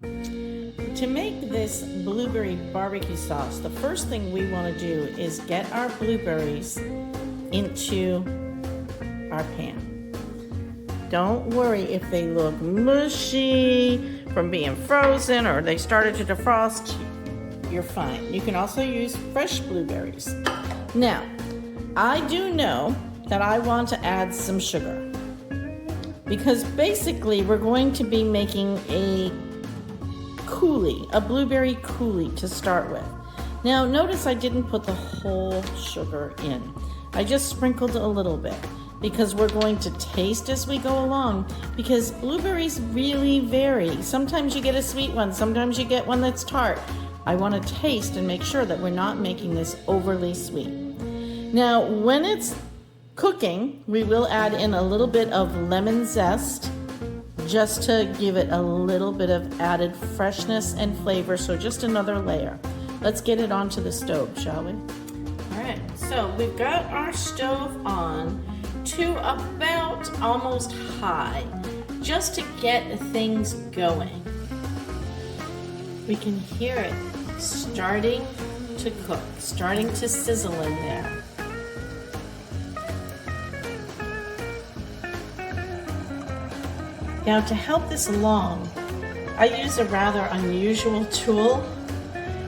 To make this blueberry barbecue sauce, the first thing we want to do is get our blueberries into our pan. Don't worry if they look mushy from being frozen or they started to defrost. You're fine. You can also use fresh blueberries. Now, I do know that I want to add some sugar because basically we're going to be making a blueberry coulis to start with. Now notice I didn't put the whole sugar in. I just sprinkled a little bit because we're going to taste as we go along, because blueberries really vary. Sometimes you get a sweet one, sometimes you get one that's tart. I want to taste and make sure that we're not making this overly sweet. Now when it's cooking, we will add in a little bit of lemon zest just to give it a little bit of added freshness and flavor, so just another layer. Let's get it onto the stove, shall we? All right, so we've got our stove on to about almost high, just to get things going. We can hear it starting to cook, starting to sizzle in there. Now to help this along, I use a rather unusual tool.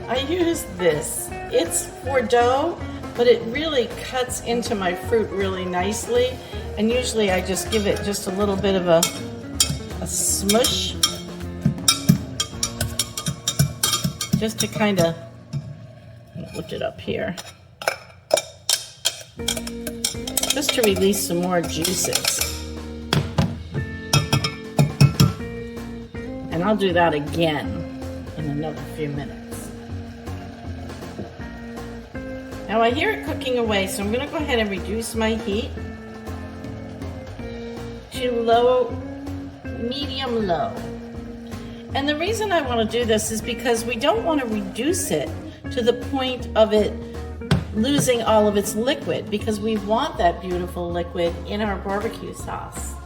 I use this. It's for dough, but it really cuts into my fruit really nicely. And usually I just give it just a little bit of a smush, just to kind of lift it up here, just to release some more juices. And I'll do that again in another few minutes. Now I hear it cooking away, so I'm going to go ahead and reduce my heat to medium low. And the reason I want to do this is because we don't want to reduce it to the point of it losing all of its liquid, because we want that beautiful liquid in our barbecue sauce.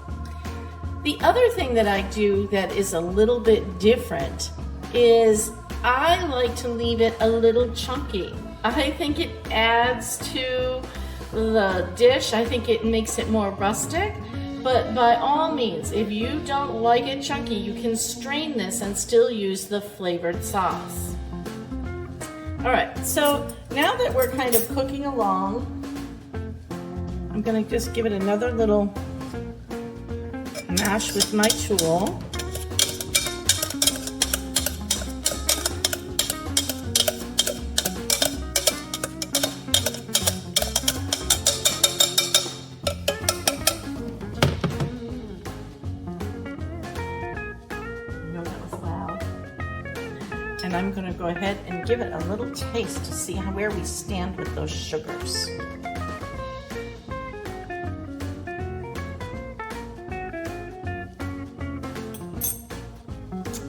The other thing that I do that is a little bit different is I like to leave it a little chunky. I think it adds to the dish. I think it makes it more rustic. But by all means, if you don't like it chunky, you can strain this and still use the flavored sauce. All right, so now that we're kind of cooking along, I'm gonna just give it another little mash with my tool. I know that was loud. And I'm going to go ahead and give it a little taste to see where we stand with those sugars.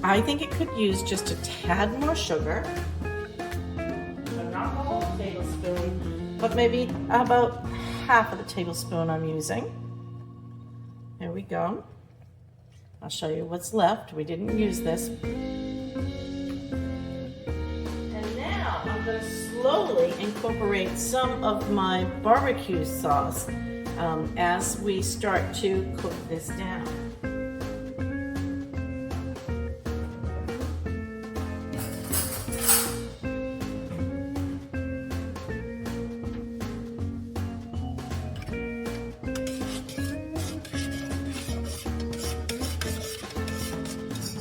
I think it could use just a tad more sugar, so not the whole tablespoon, but maybe about half of the tablespoon I'm using. There we go. I'll show you what's left. We didn't use this. And now I'm going to slowly incorporate some of my barbecue sauce as we start to cook this down.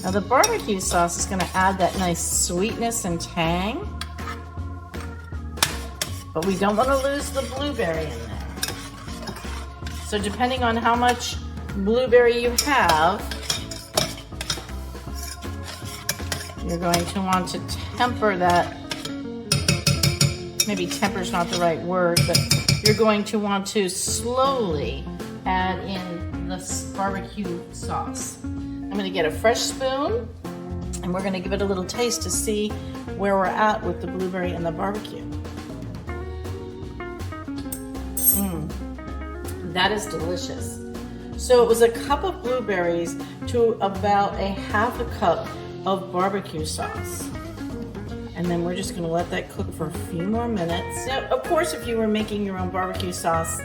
Now the barbecue sauce is going to add that nice sweetness and tang, but we don't want to lose the blueberry in there. So depending on how much blueberry you have, you're going to want to temper that. Maybe temper is not the right word, but you're going to want to slowly add in the barbecue sauce. I'm going to get a fresh spoon and we're going to give it a little taste to see where we're at with the blueberry and the barbecue. That is delicious. So it was a cup of blueberries to about a half a cup of barbecue sauce. And then we're just gonna let that cook for a few more minutes. Now, of course, if you were making your own barbecue sauce,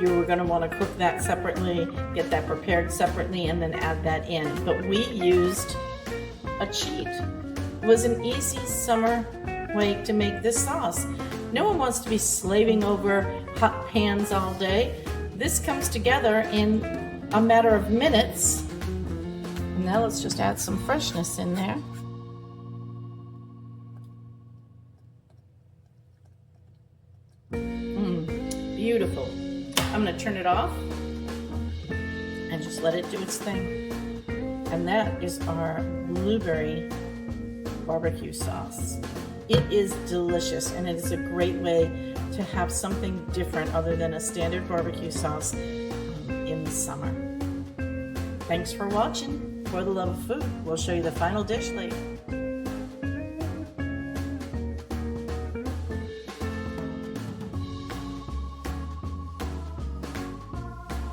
you were gonna wanna cook that separately, get that prepared separately, and then add that in. But we used a cheat. It was an easy summer way to make this sauce. No one wants to be slaving over hot pans all day. This comes together in a matter of minutes. Now let's just add some freshness in there. Beautiful. I'm gonna turn it off and just let it do its thing. And that is our blueberry barbecue sauce. It is delicious, and it is a great way to have something different other than a standard barbecue sauce in the summer. Thanks for watching. For the love of food, we'll show you the final dish later.